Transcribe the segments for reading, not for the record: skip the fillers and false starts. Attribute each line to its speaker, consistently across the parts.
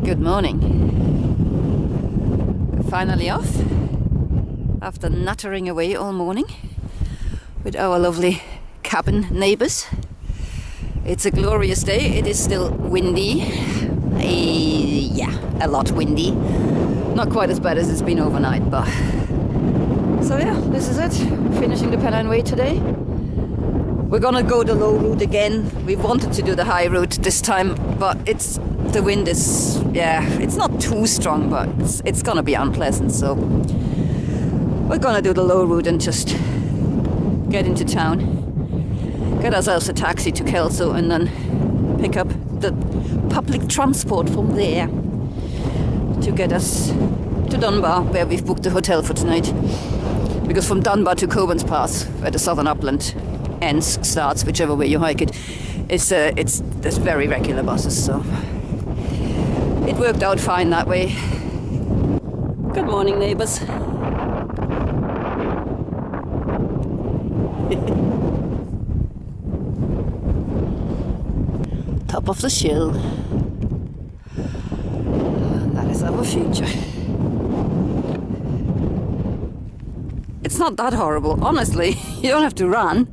Speaker 1: Good morning. We're finally off after nattering away all morning with our lovely cabin neighbours. It's a glorious day. It is still windy. Yeah, a lot windy. Not quite as bad as it's been overnight, but... So yeah, this is it. Finishing the Pennine Way today. We're gonna go the low route again. We wanted to do the high route this time, but the wind is, yeah, it's not too strong, but it's gonna be unpleasant, so we're gonna do the low route and just get into town, get ourselves a taxi to Kelso, and then pick up the public transport from there to get us to Dunbar, where we've booked the hotel for tonight. Because from Dunbar to Coburn's Pass, where the southern upland ends, starts, whichever way you hike it, there's very regular buses, so it worked out fine that way. Good morning, neighbours. Top of the hill. And that is our future. It's not that horrible, honestly. You don't have to run.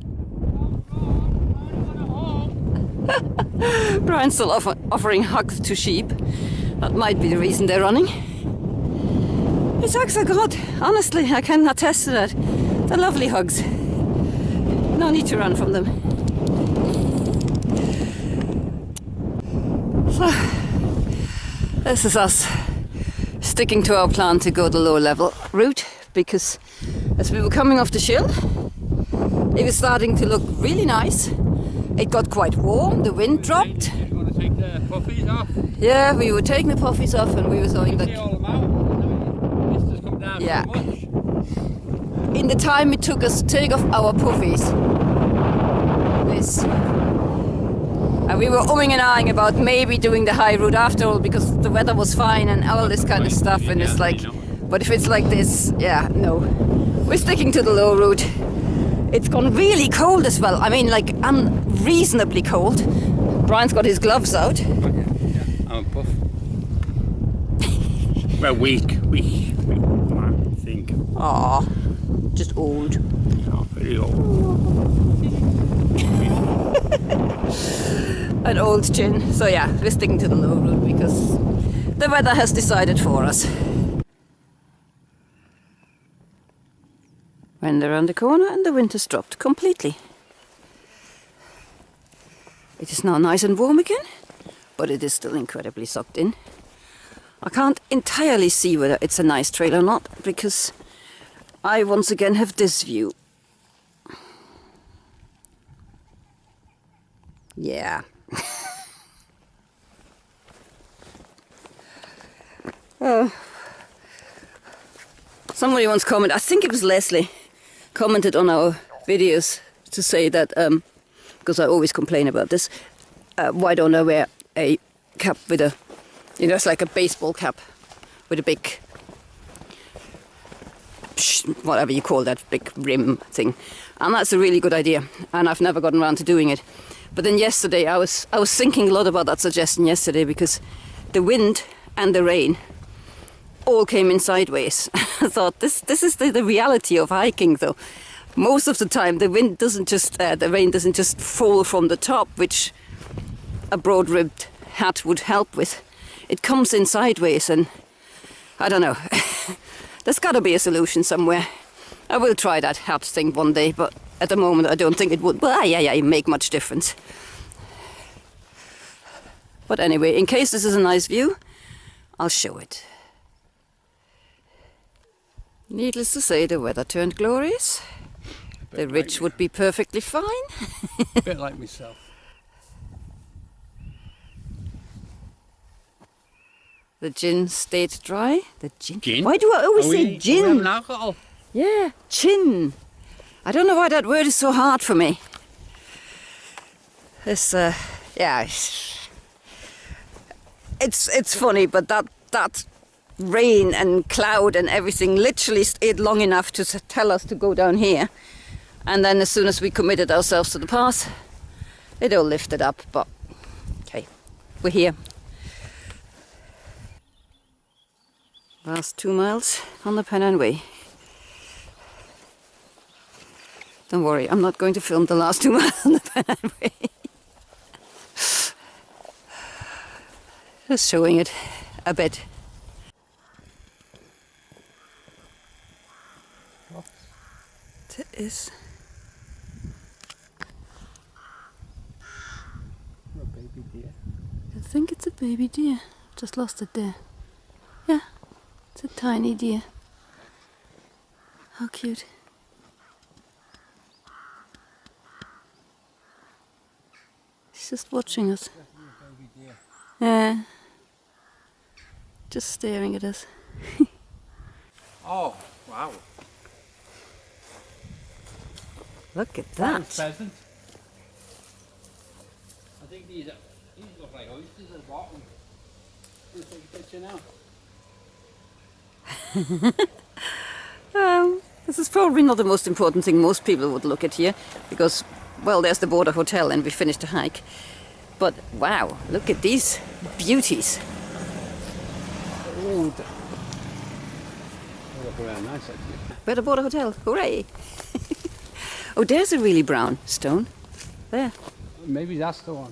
Speaker 1: Brian's still offering hugs to sheep. That might be the reason they're running. His hugs are good. Honestly, I can attest to that. They're lovely hugs. No need to run from them. So, this is us sticking to our plan to go the low level route, because as we were coming off the hill, it was starting to look really nice. It got quite warm, the wind dropped.
Speaker 2: You want to take the puffies off?
Speaker 1: Yeah, we were taking the puffies off and we were going that... Yeah. In the time it took us to take off our puffies, and we were umming and ahhing about maybe doing the high route after all, because the weather was fine and all this kind of stuff, and it's like, but if it's like this, yeah, no. We're sticking to the low route. It's gone really cold as well. I mean, like, unreasonably cold. Brian's got his gloves out.
Speaker 2: Yeah, I'm a puff. Well, weak, I think.
Speaker 1: Aw, just old.
Speaker 2: Yeah, very old.
Speaker 1: An old chin. So yeah, we're sticking to the low route because the weather has decided for us. When they're around the corner and the wind has dropped completely. It is now nice and warm again, but it is still incredibly sucked in. I can't entirely see whether it's a nice trail or not, because I once again have this view. Yeah. Somebody once commented, I think it was Leslie, commented on our videos to say that, because I always complain about this, why don't I wear a cap with a, you know, it's like a baseball cap with a big, whatever you call that, big rim thing. And that's a really good idea, and I've never gotten around to doing it. But then yesterday, I was thinking a lot about that suggestion yesterday, because the wind and the rain all came in sideways. I thought, this is the reality of hiking, though. Most of the time, the wind doesn't just, the rain doesn't just fall from the top, which a broad-ribbed hat would help with. It comes in sideways, and I don't know. There's got to be a solution somewhere. I will try that hat thing one day, but at the moment, I don't think it would. Well, yeah, make much difference. But anyway, in case this is a nice view, I'll show it. Needless to say, the weather turned glorious. The ridge would be perfectly fine.
Speaker 2: A bit like myself.
Speaker 1: The gin stayed dry. The gin?
Speaker 2: Gin?
Speaker 1: Why do I always say gin?
Speaker 2: Alcohol.
Speaker 1: Yeah, gin. I don't know why that word is so hard for me. This, yeah, it's funny, but that rain and cloud and everything literally stayed long enough to tell us to go down here, and then as soon as we committed ourselves to the pass, it all lifted up. But okay, we're here. Last 2 miles on the Pennine Way. Don't worry, I'm not going to film the last 2 miles on the Pennine Way. Just showing it a bit. It is.
Speaker 2: A baby deer.
Speaker 1: I think it's a baby deer. Just lost it there. Yeah, it's a tiny deer. How cute. He's just watching us. Yeah. Just staring at us.
Speaker 2: Oh, wow.
Speaker 1: Look at
Speaker 2: That
Speaker 1: that.
Speaker 2: pheasant. I think these look like oysters at the bottom. Let's take a picture now.
Speaker 1: This is probably not the most important thing most people would look at here, because, well, there's the border hotel and we finished the hike. But wow, look at these beauties.
Speaker 2: Oh, they look really nice actually.
Speaker 1: We're at the border hotel, hooray! Oh, there's a really brown stone. There.
Speaker 2: Maybe that's the one.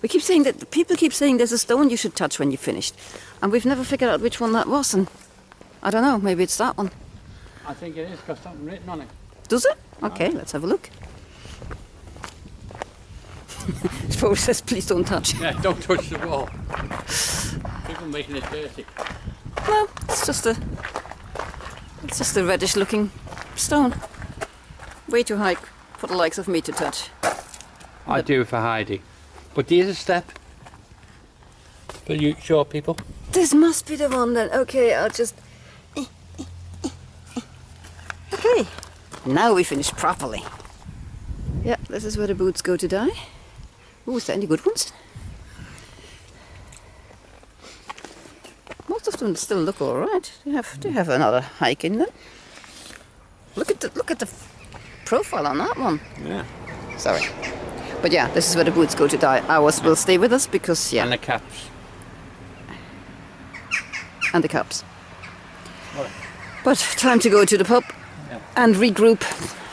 Speaker 1: We keep saying that, people keep saying there's a stone you should touch when you're finished. And we've never figured out which one that was, and I don't know, maybe it's that one.
Speaker 2: I think it is because something written on it.
Speaker 1: Does it? Okay, let's have a look. It probably says, please don't touch.
Speaker 2: Yeah, don't touch the wall. People making it dirty.
Speaker 1: No, it's just a reddish looking stone. Way too high for the likes of me to touch.
Speaker 2: I do it for Heidi. But there's a step. For you short people.
Speaker 1: This must be the one then. Okay, I'll just... Okay, now we finish properly. Yeah, this is where the boots go to die. Oh, is there any good ones? Most of them still look all right. They have another hike in them. Look at the profile on that one.
Speaker 2: Yeah.
Speaker 1: Sorry, but yeah, this is where the boots go to die. Ours will stay with us because yeah,
Speaker 2: And the caps.
Speaker 1: and the cups.
Speaker 2: Right.
Speaker 1: But time to go to the pub and regroup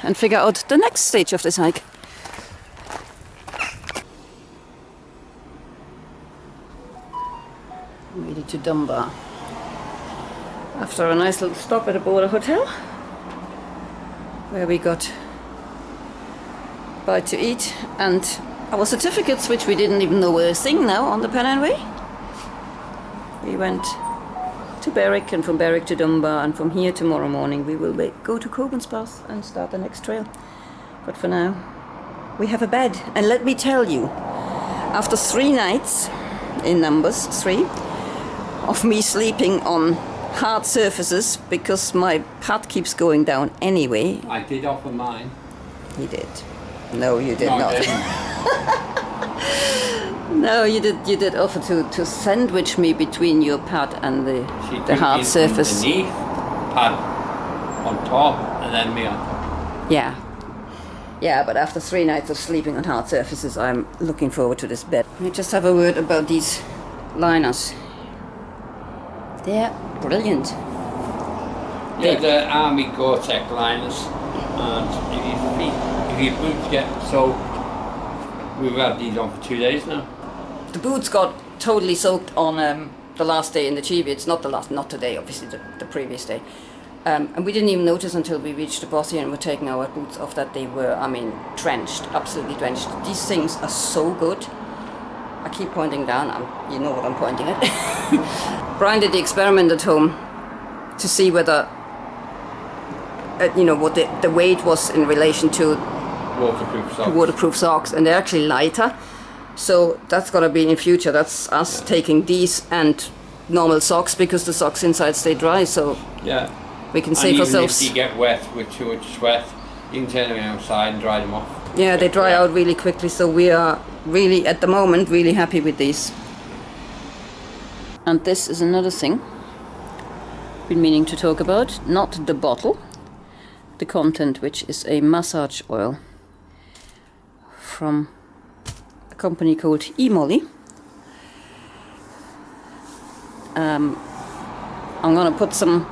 Speaker 1: and figure out the next stage of this hike. Made it to Dunbar after a nice little stop at a border hotel where we got bite to eat and our certificates, which we didn't even know were a thing now on the Pennine Way. We went to Berwick and from Berwick to Dunbar, and from here tomorrow morning we will go to Coban's Pass and start the next trail. But for now we have a bed, and let me tell you, after 3 nights, in numbers 3, of me sleeping on hard surfaces because my pad keeps going down anyway.
Speaker 2: I did offer mine.
Speaker 1: You did. No, you did
Speaker 2: No,
Speaker 1: not.
Speaker 2: I didn't.
Speaker 1: No, you did offer to sandwich me between your pad and the hard surface.
Speaker 2: Underneath, pad on top, and then me on top.
Speaker 1: Yeah. Yeah, but after 3 nights of sleeping on hard surfaces, I'm looking forward to this bed. Let me just have a word about these liners. They're brilliant.
Speaker 2: Yeah, the Army Gore-Tex liners, and if your boots get so, we've had these on for 2 days now.
Speaker 1: The boots got totally soaked on the last day in the Cheviot. Not today, obviously, the previous day. And we didn't even notice until we reached the bottom and were taking our boots off that they were, I mean, drenched, absolutely drenched. These things are so good. I keep pointing down, you know what I'm pointing at. Brian did the experiment at home to see whether, what the weight was in relation to waterproof socks, and they're actually lighter. So that's got to be in future. That's us taking these and normal socks, because the socks inside stay dry. So
Speaker 2: yeah,
Speaker 1: we can save ourselves.
Speaker 2: If you get wet with too much sweat, you can turn them outside and dry them off.
Speaker 1: Yeah, they dry out really quickly. So we are really, at the moment, really happy with these. And this is another thing I've been meaning to talk about. Not the bottle, the content, which is a massage oil from a company called eMolly. I'm gonna put some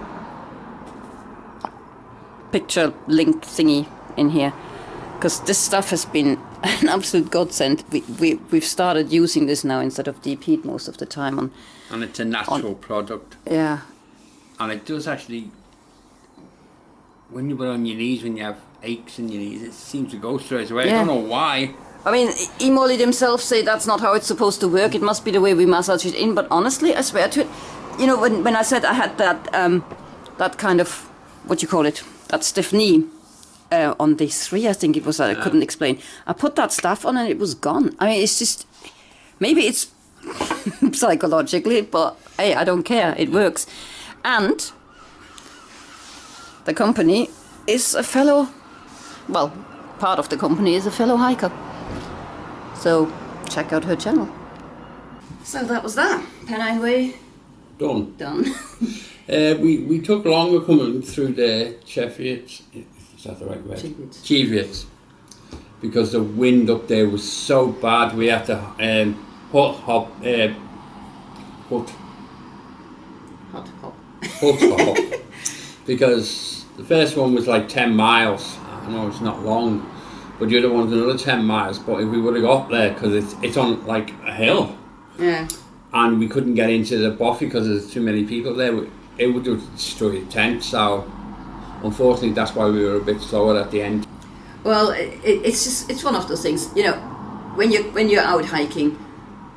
Speaker 1: picture link thingy in here, because this stuff has been an absolute godsend. We've started using this now instead of deep heat most of the time.
Speaker 2: And it's a natural product.
Speaker 1: Yeah.
Speaker 2: And it does actually, when you put it on your knees, when you have aches in your knees, it seems to go straight away.
Speaker 1: Yeah.
Speaker 2: I don't know why.
Speaker 1: I mean, Emoli themselves say that's not how it's supposed to work. It must be the way we massage it in. But honestly, I swear to it, you know, when I said I had that that kind of, what you call it, that stiff knee on day 3, I think it was, I couldn't explain. I put that stuff on and it was gone. I mean, it's just, maybe it's psychologically, but hey, I don't care. It works. And the company is a fellow, well, part of the company is a fellow hiker. So check out her channel. So that was that. Pennine Way.
Speaker 2: Done.
Speaker 1: Done.
Speaker 2: We took longer coming through the Cheviots. Is that the right word? Cheviots. Because the wind up there was so bad, we had to hot hop. Because the first one was like 10 miles. I know it's not long, but the other one's another 10 miles. But if we would have got there, because it's on like a hill,
Speaker 1: yeah,
Speaker 2: and we couldn't get into the buffet because there's too many people there, it would have destroyed the tent. So unfortunately, that's why we were a bit slower at the end.
Speaker 1: Well, it's one of those things, you know, when you're out hiking,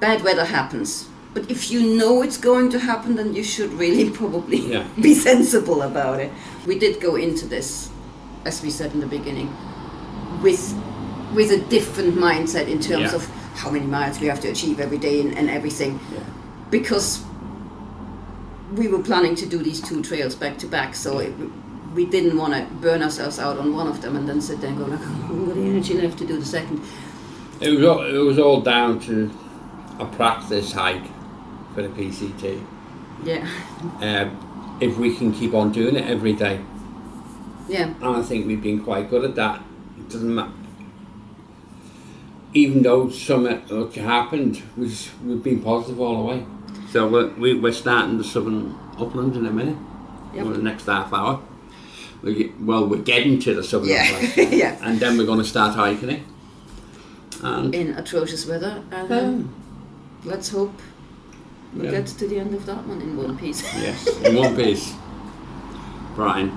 Speaker 1: bad weather happens. But if you know it's going to happen, then you should really probably be sensible about it. We did go into this, as we said in the beginning, with a different mindset in terms of how many miles we have to achieve every day and everything. Yeah. Because we were planning to do these 2 trails back to back, so we didn't want to burn ourselves out on one of them and then sit there and go like, oh, I've got the energy left to do the second.
Speaker 2: It was all down to a practice hike for the PCT.
Speaker 1: Yeah.
Speaker 2: If we can keep on doing it every day.
Speaker 1: Yeah.
Speaker 2: And I think we've been quite good at that. It doesn't matter. Even though something happened, we've been positive all the way. So we're starting the Southern Uplands in a minute.
Speaker 1: Yep.
Speaker 2: For the next half hour. We're getting to the Southern Uplands.
Speaker 1: Yeah.
Speaker 2: And then we're going to start hiking it. And
Speaker 1: in atrocious weather. And let's hope we get to the end of that one in one piece.
Speaker 2: Yes, in one piece. Brian.